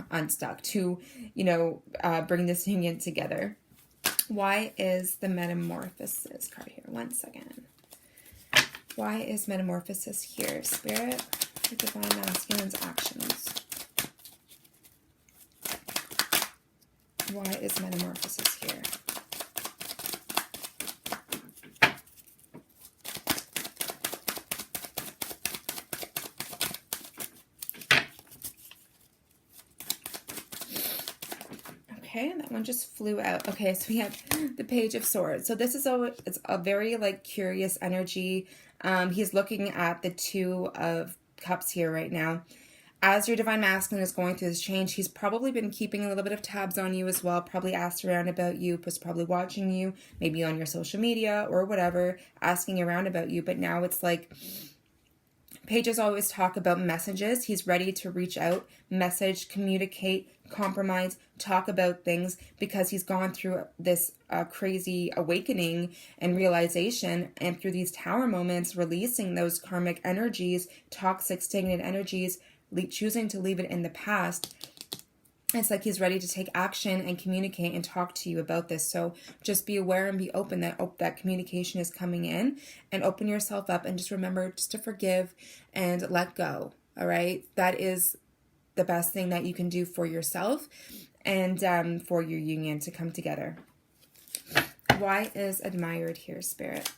unstuck, to, bring this union together. Why is the Metamorphosis card here? One second. Why is Metamorphosis here, Spirit? For Divine Masculine's actions. Why is Metamorphosis here? Okay, that one just flew out. Okay, so we have the Page of Swords. So this is it's a very curious energy. He's looking at the Two of Cups here right now. As your Divine Masculine is going through this change, he's probably been keeping a little bit of tabs on you as well, probably asked around about you, was probably watching you, maybe on your social media or whatever, asking around about you. But now it's like, Pages always talk about messages. He's ready to reach out, message, communicate, compromise, talk about things, because he's gone through this crazy awakening and realization, and through these Tower moments, releasing those karmic energies, toxic, stagnant energies, choosing to leave it in the past. It's like he's ready to take action and communicate and talk to you about this. So just be aware and be open that communication is coming in, and open yourself up, and just remember just to forgive and let go. All right. That is the best thing that you can do for yourself and for your union to come together. Why is Admired here, Spirit?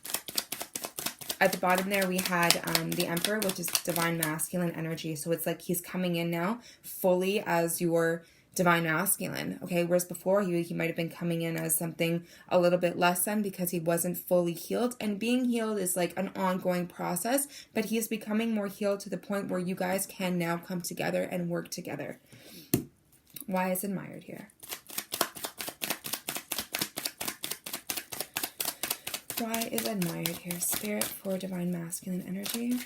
At the bottom there, we had the Emperor, which is Divine Masculine energy. So it's like he's coming in now fully as your Divine Masculine, okay? Whereas before, he might have been coming in as something a little bit less than, because he wasn't fully healed. And being healed is like an ongoing process, but he's becoming more healed to the point where you guys can now come together and work together. Why is Admired here? Why is Admired here, Spirit, for Divine Masculine energy?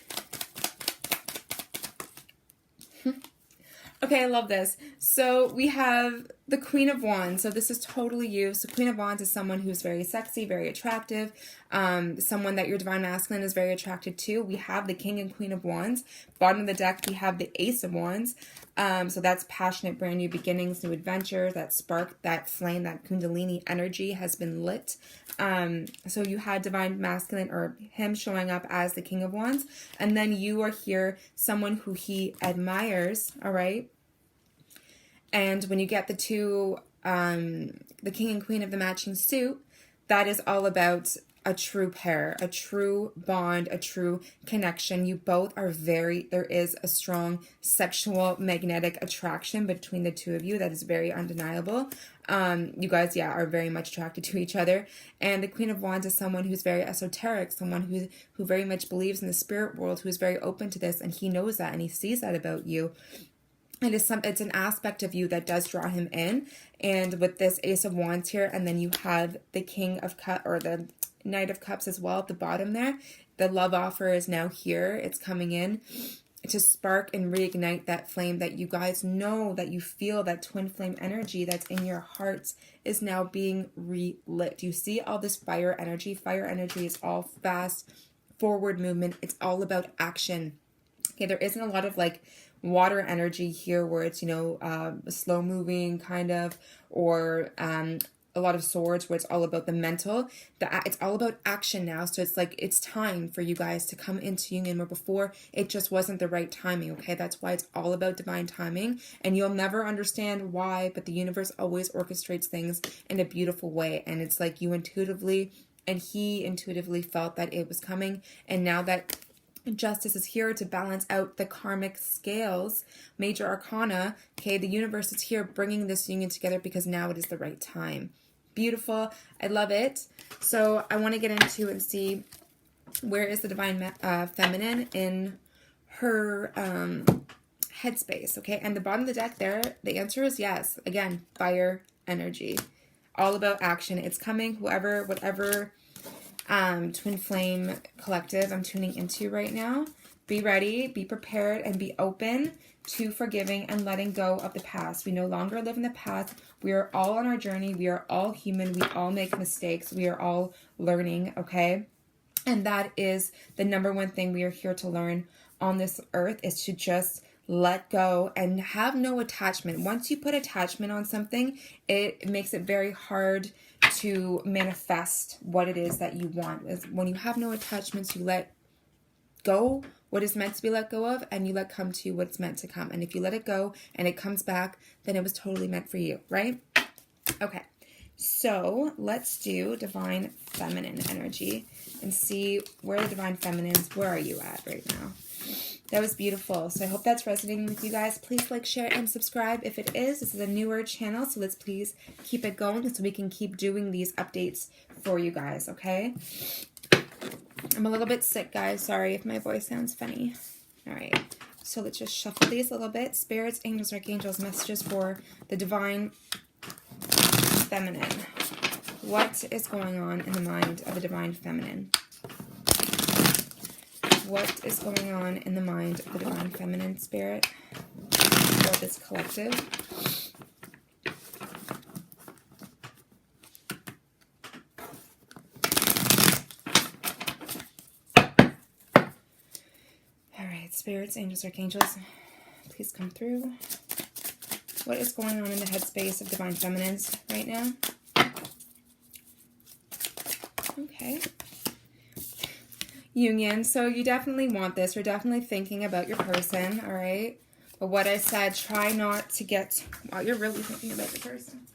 Okay, I love this. So we have the Queen of Wands. So this is totally you. So Queen of Wands is someone who's very sexy, very attractive, someone that your Divine Masculine is very attracted to. We have the King and Queen of Wands. Bottom of the deck, we have the Ace of Wands. So that's passionate, brand new beginnings, new adventure, that spark, that flame, that Kundalini energy has been lit. So you had Divine Masculine, or him, showing up as the King of Wands. And then you are here, someone who he admires, all right? And when you get the two, the King and Queen of the matching suit, that is all about a true pair, a true bond, a true connection. You both are there is a strong sexual magnetic attraction between the two of you that is very undeniable. You guys, are very much attracted to each other. And the Queen of Wands is someone who's very esoteric, someone who very much believes in the spirit world, who is very open to this, and he knows that and he sees that about you. It's an aspect of you that does draw him in. And with this Ace of Wands here, and then you have the King of Cups, or the Knight of Cups as well at the bottom there. The love offer is now here. It's coming in to spark and reignite that flame that you guys know, that you feel, that twin flame energy that's in your hearts is now being relit. You see all this fire energy. Fire energy is all fast, forward movement. It's all about action. Okay, there isn't a lot of water energy here where it's, slow moving kind of, or a lot of swords where it's all about the mental. It's all about action now. So it's like, it's time for you guys to come into union, where before it just wasn't the right timing. Okay, that's why it's all about divine timing, and you'll never understand why, but the universe always orchestrates things in a beautiful way. And it's like you intuitively, and he intuitively felt that it was coming. And now that Justice is here to balance out the karmic scales, major arcana, okay, the universe is here bringing this union together because now it is the right time. Beautiful. I love it. So I want to get into and see, where is the Divine Feminine in her headspace, okay? And the bottom of the deck there, the answer is yes. Again, fire energy. All about action. It's coming, whatever twin flame collective I'm tuning into right now. Be ready, be prepared, and be open to forgiving and letting go of the past. We no longer live in the past. We are all on our journey. We are all human. We all make mistakes. We are all learning, okay? And that is the number one thing we are here to learn on this earth, is to just let go and have no attachment. Once you put attachment on something, it makes it very hard to manifest what it is that you want. When you have no attachments, you let go what is meant to be let go of, and you let come to what's meant to come. And if you let it go and it comes back, then it was totally meant for you, right? Okay, so let's do Divine Feminine energy and see where the Divine Feminines, where are you at right now? That was beautiful. So I hope that's resonating with you guys. Please like, share, and subscribe if it is. This is a newer channel, so let's please keep it going so we can keep doing these updates for you guys, okay? I'm a little bit sick, guys. Sorry if my voice sounds funny. All right, so let's just shuffle these a little bit. Spirits, angels, archangels, messages for the Divine Feminine. What is going on in the mind of the Divine Feminine? What is going on in the mind of the Divine Feminine, Spirit, for this collective? All right, spirits, angels, archangels, please come through. What is going on in the headspace of Divine Feminines right now? Okay. Union. So you definitely want this. You're definitely thinking about your person, all right? But what I said, try not to get... Wow, you're really thinking about the person.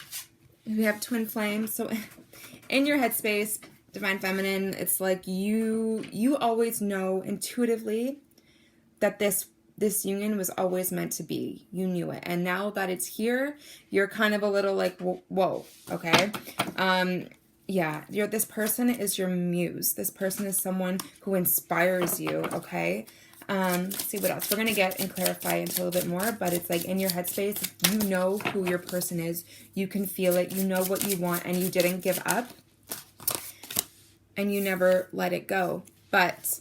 We have twin flames. So in your headspace, Divine Feminine, it's like you always know intuitively that this union was always meant to be. You knew it. And now that it's here, you're kind of a little like, whoa, okay? Yeah, this person is your muse. This person is someone who inspires you, okay? Let's see what else. We're going to get and clarify into a little bit more, but it's like in your headspace, you know who your person is. You can feel it. You know what you want, and you didn't give up, and you never let it go. But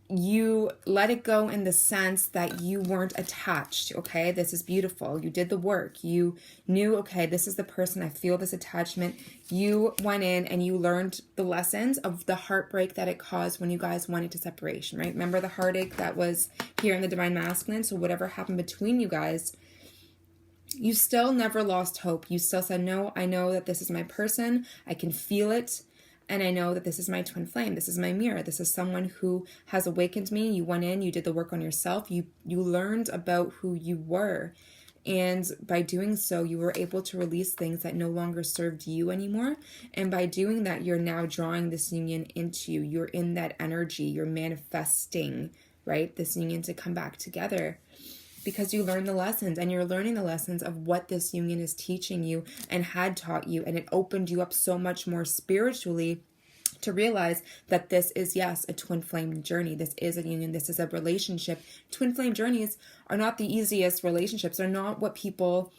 you let it go in the sense that you weren't attached, okay? This is beautiful. You did the work. You knew, okay, this is the person. I feel this attachment. You went in and you learned the lessons of the heartbreak that it caused when you guys went into separation, right? Remember the heartache that was here in the Divine Masculine? So whatever happened between you guys, you still never lost hope. You still said, no, I know that this is my person. I can feel it. And I know that this is my twin flame. This is my mirror. This is someone who has awakened me. You went in, you did the work on yourself. You learned about who you were. And by doing so, you were able to release things that no longer served you anymore. And by doing that, you're now drawing this union into you. You're in that energy. You're manifesting, right? This union to come back together. Because you learned the lessons, and you're learning the lessons of what this union is teaching you and had taught you. And it opened you up so much more spiritually to realize that this is, yes, a twin flame journey. This is a union. This is a relationship. Twin flame journeys are not the easiest relationships. They're not what people,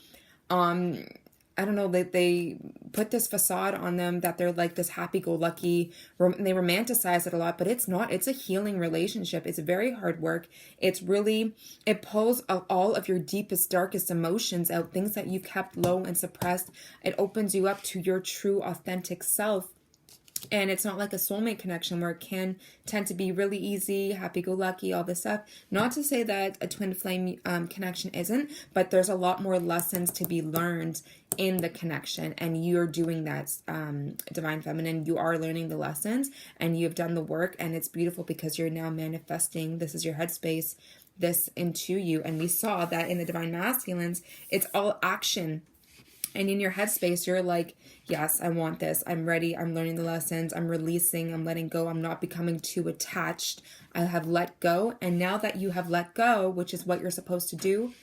I don't know, they put this facade on them that they're like this happy-go-lucky, they romanticize it a lot, but it's not. It's a healing relationship. It's very hard work. It's really, it pulls all of your deepest, darkest emotions out, things that you've kept low and suppressed. It opens you up to your true, authentic self. And it's not like a soulmate connection where it can tend to be really easy, happy-go-lucky, all this stuff. Not to say that a twin flame connection isn't, but there's a lot more lessons to be learned in the connection. And you're doing that, Divine Feminine. You are learning the lessons, and you've done the work. And it's beautiful because you're now manifesting. This is your headspace, this into you. And we saw that in the Divine Masculines, it's all action. And in your headspace, you're like, yes, I want this. I'm ready. I'm learning the lessons. I'm releasing. I'm letting go. I'm not becoming too attached. I have let go. And now that you have let go, which is what you're supposed to do,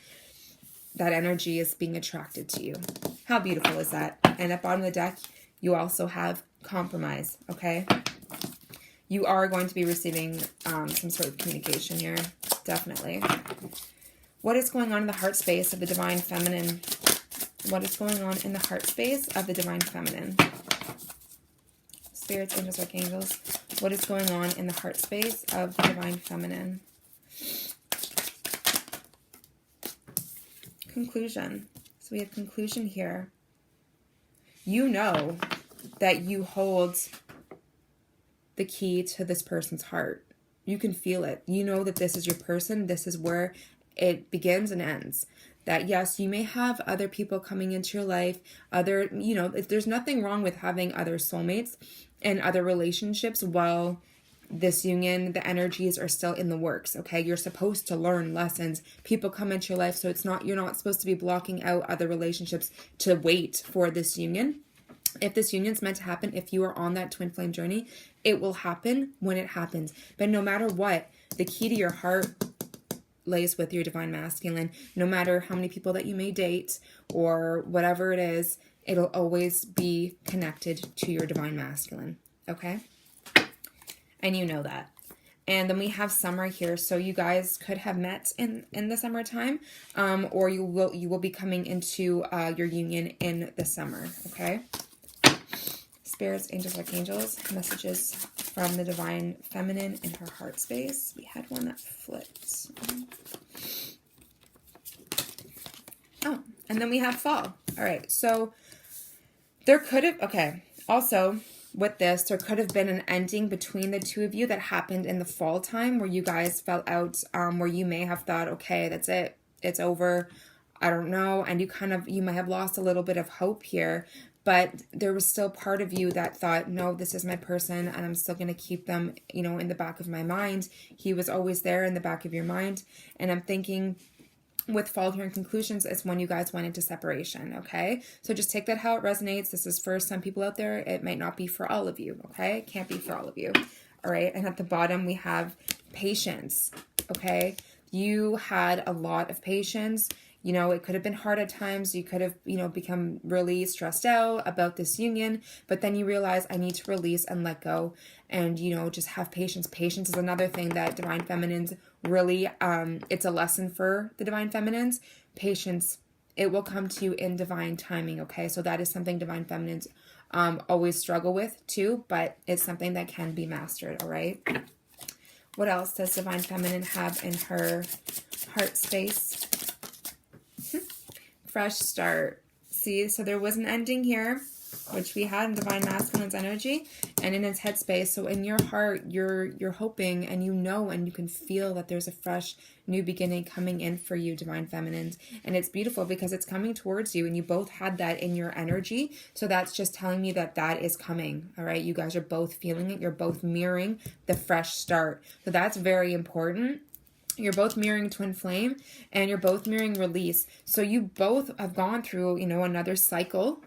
that energy is being attracted to you. How beautiful is that? And at the bottom of the deck, you also have compromise, okay? You are going to be receiving some sort of communication here. Definitely. What is going on in the heart space of the Divine Feminine? What is going on in the heart space of the Divine Feminine? Spirits, angels, archangels. What is going on in the heart space of the Divine Feminine? Conclusion. So we have conclusion here. You know that you hold the key to this person's heart. You can feel it. You know that this is your person. This is where it begins and ends. That yes, you may have other people coming into your life, there's nothing wrong with having other soulmates and other relationships while this union, the energies are still in the works, okay? You're supposed to learn lessons. People come into your life, so you're not supposed to be blocking out other relationships to wait for this union. If this union's meant to happen, if you are on that twin flame journey, it will happen when it happens. But no matter what, the key to your heart lays with your divine masculine. No matter how many people that you may date or whatever it is, it'll always be connected to your divine masculine, okay? And you know that. And then we have summer here, so you guys could have met in the summertime, or you will be coming into your union in the summer, okay? Spirits, angels, archangels, messages from the divine feminine in her heart space. We had one that flipped. Oh, and then we have fall. All right, so there could have, okay, also with this, there could have been an ending between the two of you that happened in the fall time where you guys fell out, where you may have thought, okay, that's it, it's over, I don't know, and you might have lost a little bit of hope here, but there was still part of you that thought, no, this is my person, and I'm still going to keep them, in the back of my mind. He was always there in the back of your mind, and I'm thinking with fall here in conclusions is when you guys went into separation, okay? So just take that how it resonates. This is for some people out there. It might not be for all of you, okay? It can't be for all of you, all right? And at the bottom, we have patience, okay? You had a lot of patience. It could have been hard at times. You could have, become really stressed out about this union, but then you realize I need to release and let go and, just have patience. Patience is another thing that divine feminines really, it's a lesson for the divine feminines. Patience, it will come to you in divine timing, okay? So that is something divine feminines always struggle with too, but it's something that can be mastered, all right? What else does divine feminine have in her heart space? Fresh start. See, so there was an ending here, which we had in divine masculine's energy and in its headspace. So in your heart, you're hoping and and you can feel that there's a fresh new beginning coming in for you, divine feminines. And it's beautiful because it's coming towards you and you both had that in your energy. So that's just telling me that is coming. All right. You guys are both feeling it. You're both mirroring the fresh start. So that's very important. You're both mirroring twin flame and you're both mirroring release. So you both have gone through, another cycle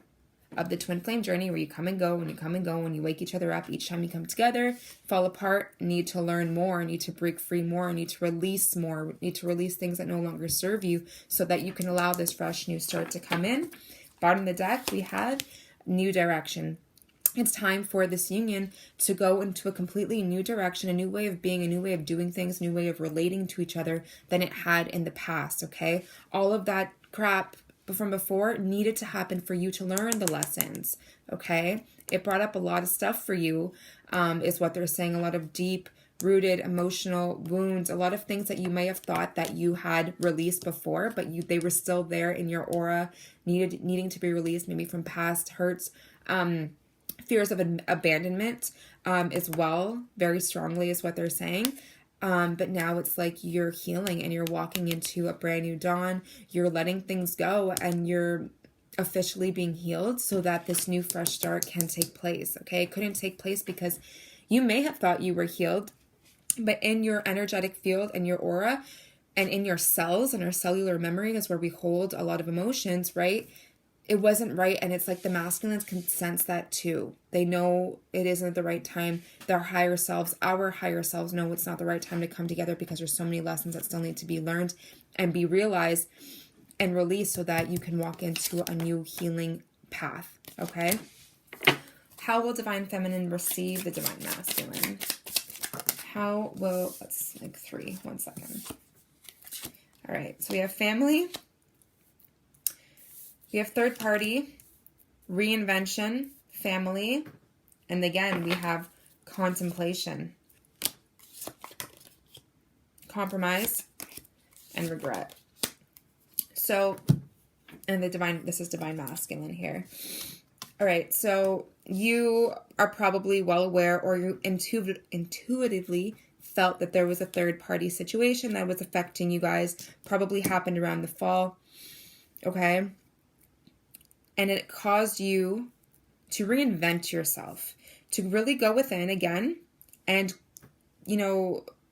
of the twin flame journey where you come and go, and you wake each other up each time you come together, fall apart, need to learn more, need to break free more, need to release more, need to release things that no longer serve you so that you can allow this fresh new start to come in. Bottom of the deck, we have new direction. It's time for this union to go into a completely new direction, a new way of being, a new way of doing things, a new way of relating to each other than it had in the past, okay? All of that crap from before needed to happen for you to learn the lessons, okay? It brought up a lot of stuff for you, is what they're saying, a lot of deep-rooted emotional wounds, a lot of things that you may have thought that you had released before, but they were still there in your aura, needing to be released, maybe from past hurts, fears of abandonment as well, very strongly is what they're saying. But now it's like you're healing and you're walking into a brand new dawn. You're letting things go and you're officially being healed so that this new fresh start can take place, okay? It couldn't take place because you may have thought you were healed, but in your energetic field and your aura and in your cells and our cellular memory is where we hold a lot of emotions, right? It wasn't right, and it's like the masculines can sense that too. They know it isn't the right time. Our higher selves know it's not the right time to come together because there's so many lessons that still need to be learned and be realized and released so that you can walk into a new healing path, okay? How will divine feminine receive the divine masculine? Let's make 3, 1 second. All right, so we have family. We have third party, reinvention, family, and again, we have contemplation, compromise, and regret. So, and this is divine masculine here. All right, so you are probably well aware, or you intuitively felt that there was a third party situation that was affecting you guys, probably happened around the fall, okay? And it caused you to reinvent yourself, to really go within again and,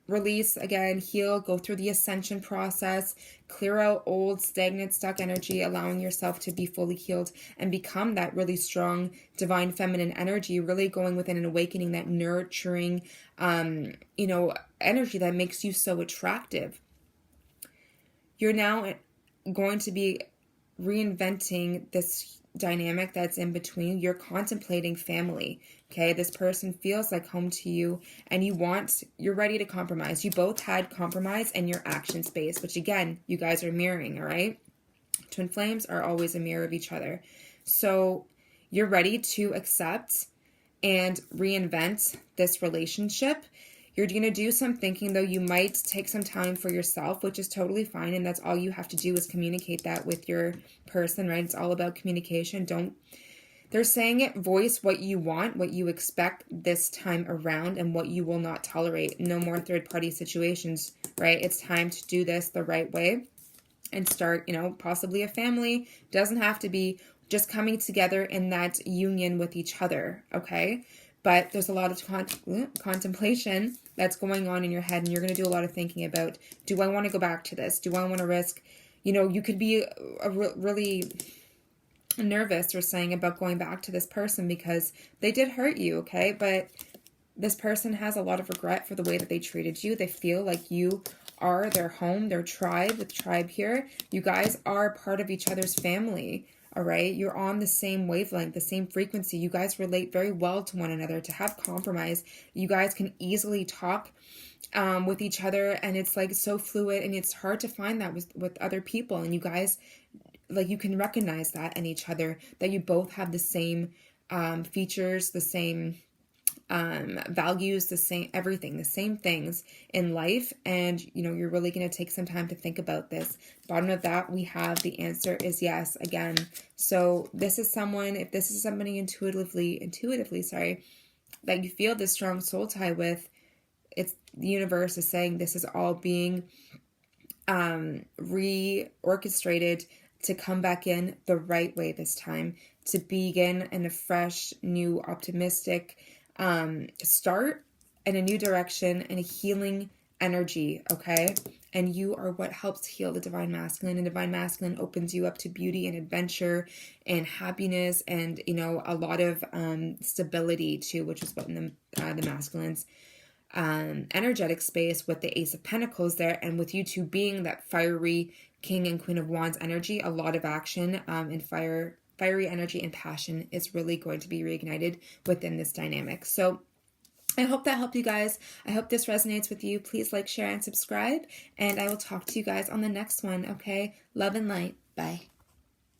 release again, heal, go through the ascension process, clear out old, stagnant, stuck energy, allowing yourself to be fully healed and become that really strong, divine feminine energy, really going within and awakening that nurturing, energy that makes you so attractive. You're now going to be reinventing this dynamic that's in between. You're contemplating family. Okay, this person feels like home to you, and you're ready to compromise. You both had compromise in your action space, which again, you guys are mirroring, all right? Twin flames are always a mirror of each other. So you're ready to accept and reinvent this relationship. You're going to do some thinking, though. You might take some time for yourself, which is totally fine. And that's all you have to do is communicate that with your person, right? It's all about communication. They're saying it, voice what you want, what you expect this time around, and what you will not tolerate. No more third-party situations, right? It's time to do this the right way and start, possibly a family. Doesn't have to be just coming together in that union with each other, okay? But there's a lot of contemplation that's going on in your head, and you're going to do a lot of thinking about, do I want to go back to this? Do I want to risk, you could be really nervous or saying about going back to this person because they did hurt you, okay? But this person has a lot of regret for the way that they treated you. They feel like you are their home, their tribe, with tribe here. You guys are part of each other's family, all right? You're on the same wavelength, the same frequency. You guys relate very well to one another. To have compromise, you guys can easily talk with each other, and it's like so fluid, and it's hard to find that with other people. And you guys, like, you can recognize that in each other, that you both have the same features, the same values, the same everything, the same things in life. And you're really going to take some time to think about this. Bottom of that, we have the answer is yes again. So if this is somebody intuitively that you feel this strong soul tie with, it's the universe is saying this is all being reorchestrated to come back in the right way this time, to begin in a fresh, new, optimistic start in a new direction and a healing energy, okay? And you are what helps heal the divine masculine, and divine masculine opens you up to beauty and adventure and happiness and, a lot of stability too, which is what in the masculine's energetic space with the Ace of Pentacles there, and with you two being that fiery King and Queen of Wands energy, a lot of action and fiery energy and passion is really going to be reignited within this dynamic. So I hope that helped you guys. I hope this resonates with you. Please like, share, and subscribe, and I will talk to you guys on the next one, okay? Love and light. Bye.